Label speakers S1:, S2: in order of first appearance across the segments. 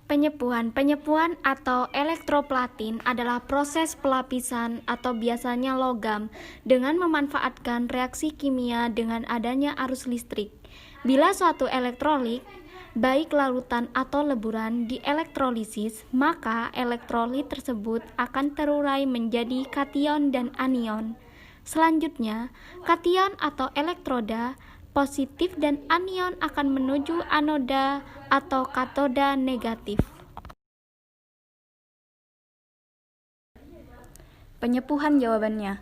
S1: Penyepuhan atau elektroplatin adalah proses pelapisan atau biasanya logam dengan memanfaatkan reaksi kimia dengan adanya arus listrik. Bila suatu elektrolit, baik larutan atau leburan, dielektrolisis, maka elektrolit tersebut akan terurai menjadi kation dan anion. Selanjutnya, kation atau elektroda positif dan anion akan menuju anoda atau katoda negatif.
S2: Penyepuhan jawabannya.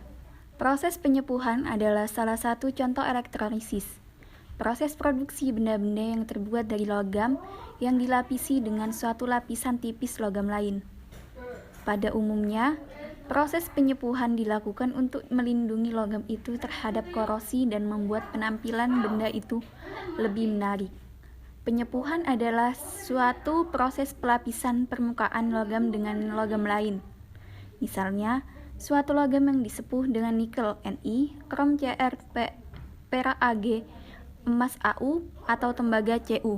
S2: Proses penyepuhan adalah salah satu contoh elektrolisis. Proses produksi benda-benda yang terbuat dari logam yang dilapisi dengan suatu lapisan tipis logam lain. Pada umumnya, proses penyepuhan dilakukan untuk melindungi logam itu terhadap korosi dan membuat penampilan benda itu lebih menarik. Penyepuhan adalah suatu proses pelapisan permukaan logam dengan logam lain. Misalnya, suatu logam yang disepuh dengan nikel Ni, krom Cr, perak Ag, emas Au, atau tembaga Cu.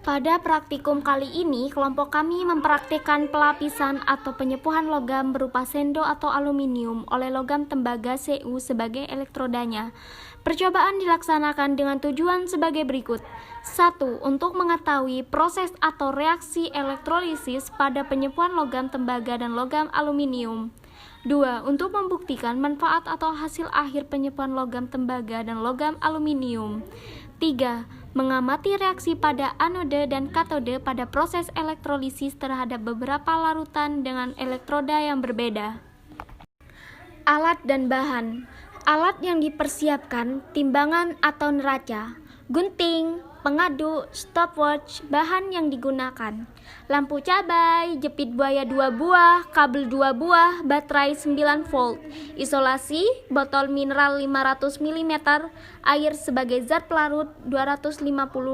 S1: Pada praktikum kali ini, kelompok kami mempraktikkan pelapisan atau penyepuhan logam berupa sendo atau aluminium oleh logam tembaga Cu sebagai elektrodanya. Percobaan dilaksanakan dengan tujuan sebagai berikut. 1. Untuk mengetahui proses atau reaksi elektrolisis pada penyepuhan logam tembaga dan logam aluminium. 2. Untuk membuktikan manfaat atau hasil akhir penyepuhan logam tembaga dan logam aluminium. 3. Mengamati reaksi pada anode dan katode pada proses elektrolisis terhadap beberapa larutan dengan elektroda yang berbeda. Alat dan bahan. Alat yang dipersiapkan, timbangan atau neraca, gunting, pengaduk, stopwatch, bahan yang digunakan, lampu cabai, jepit buaya 2 buah, kabel 2 buah, baterai 9 volt, isolasi, botol mineral 500 ml, air sebagai zat pelarut 250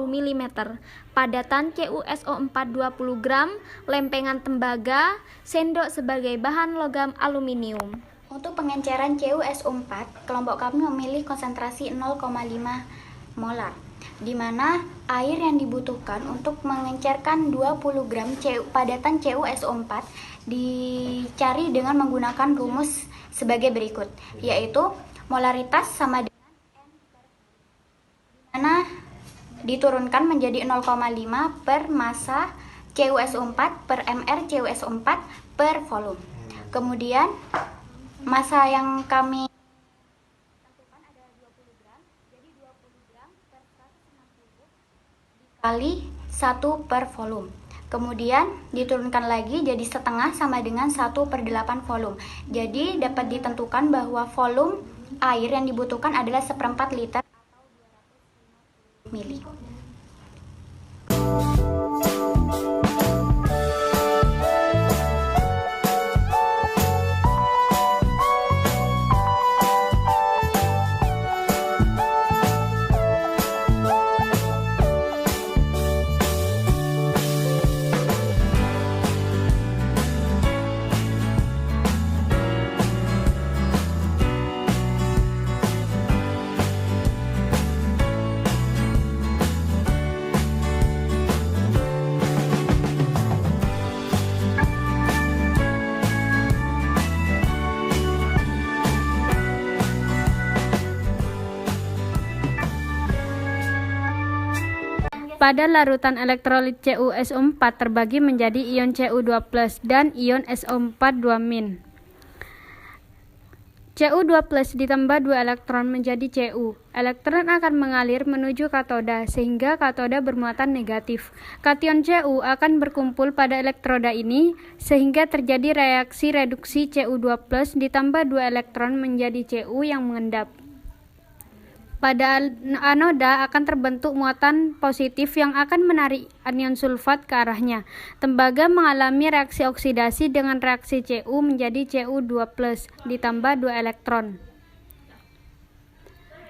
S1: ml, padatan CuSO4 20 gram, lempengan tembaga, sendok sebagai bahan logam aluminium.
S3: Untuk pengenceran CuSO4, kelompok kami memilih konsentrasi 0,5 molar, di mana air yang dibutuhkan untuk mengencerkan 20 gram padatan CuSO4 dicari dengan menggunakan rumus sebagai berikut, yaitu molaritas sama dengan N di mana diturunkan menjadi 0,5 per massa CuSO4 per mR CuSO4 per volume. Kemudian massa yang kami tentukan adalah 20 gram, jadi 20 gram per 160 dikali 1 per volume. Kemudian diturunkan lagi jadi setengah sama dengan 1/8 volume. Jadi dapat ditentukan bahwa volume air yang dibutuhkan adalah 1/4 liter atau 250 ml.
S4: Pada larutan elektrolit CuSO4 terbagi menjadi ion Cu2+ dan ion SO4 2-. Cu2+ ditambah 2 elektron menjadi Cu. Elektron akan mengalir menuju katoda sehingga katoda bermuatan negatif. Kation Cu akan berkumpul pada elektroda ini sehingga terjadi reaksi reduksi Cu2+ ditambah 2 elektron menjadi Cu yang mengendap. Pada anoda akan terbentuk muatan positif yang akan menarik anion sulfat ke arahnya. Tembaga mengalami reaksi oksidasi dengan reaksi Cu menjadi Cu2+ ditambah 2 elektron.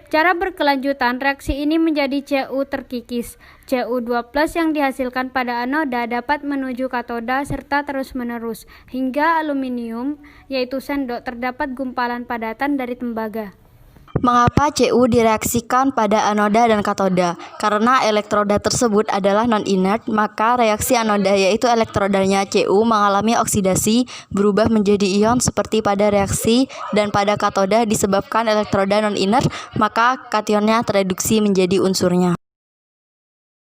S4: Cara berkelanjutan reaksi ini menjadi Cu terkikis. Cu2+ yang dihasilkan pada anoda dapat menuju katoda serta terus-menerus hingga aluminium yaitu sendok terdapat gumpalan padatan dari tembaga.
S5: Mengapa Cu direaksikan pada anoda dan katoda? Karena elektroda tersebut adalah non-inert, maka reaksi anoda yaitu elektrodanya Cu mengalami oksidasi berubah menjadi ion seperti pada reaksi, dan pada katoda disebabkan elektroda non-inert, maka kationnya tereduksi menjadi unsurnya.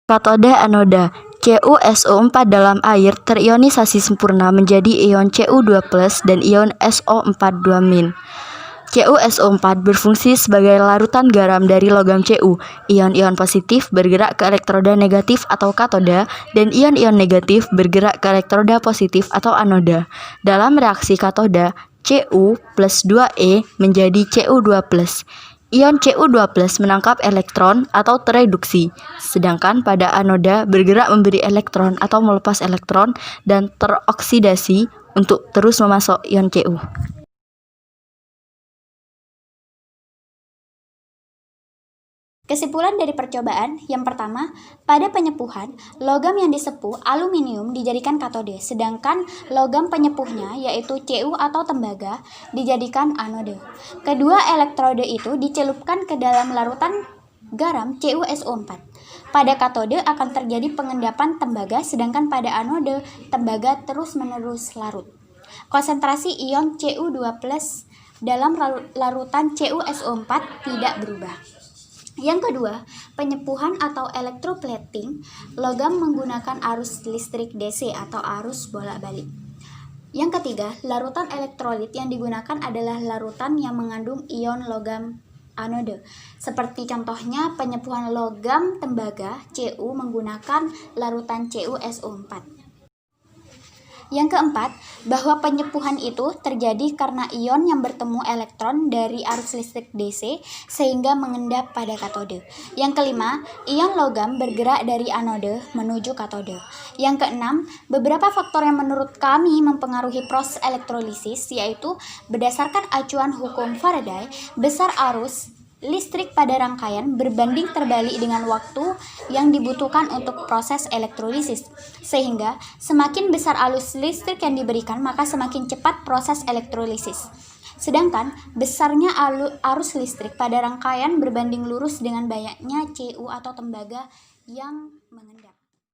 S5: Katoda anoda. CuSO4 dalam air terionisasi sempurna menjadi ion Cu2+ dan ion SO4 2-. CuSO4 berfungsi sebagai larutan garam dari logam Cu. Ion-ion positif bergerak ke elektroda negatif atau katoda, dan ion-ion negatif bergerak ke elektroda positif atau anoda. Dalam reaksi katoda, Cu plus 2E menjadi Cu2+. Ion Cu2+ menangkap elektron atau tereduksi, sedangkan pada anoda bergerak memberi elektron atau melepas elektron dan teroksidasi untuk terus memasok ion Cu.
S3: Kesimpulan dari percobaan, yang pertama, pada penyepuhan, logam yang disepuh aluminium dijadikan katode, sedangkan logam penyepuhnya yaitu Cu atau tembaga dijadikan anode. Kedua elektrode itu dicelupkan ke dalam larutan garam CuSO4. Pada katode akan terjadi pengendapan tembaga, sedangkan pada anode tembaga terus-menerus larut. Konsentrasi ion Cu2+ dalam larutan CuSO4 tidak berubah. Yang kedua, penyepuhan atau electroplating logam menggunakan arus listrik DC atau arus bolak-balik. Yang ketiga, larutan elektrolit yang digunakan adalah larutan yang mengandung ion logam anode. Seperti contohnya penyepuhan logam tembaga Cu menggunakan larutan CuSO4. Yang keempat, bahwa penyepuhan itu terjadi karena ion yang bertemu elektron dari arus listrik DC sehingga mengendap pada katode. Yang kelima, ion logam bergerak dari anode menuju katode. Yang keenam, beberapa faktor yang menurut kami mempengaruhi proses elektrolisis, yaitu berdasarkan acuan hukum Faraday, besar arus listrik pada rangkaian berbanding terbalik dengan waktu yang dibutuhkan untuk proses elektrolisis, sehingga semakin besar arus listrik yang diberikan maka semakin cepat proses elektrolisis. Sedangkan besarnya arus listrik pada rangkaian berbanding lurus dengan banyaknya Cu atau tembaga yang mengendap.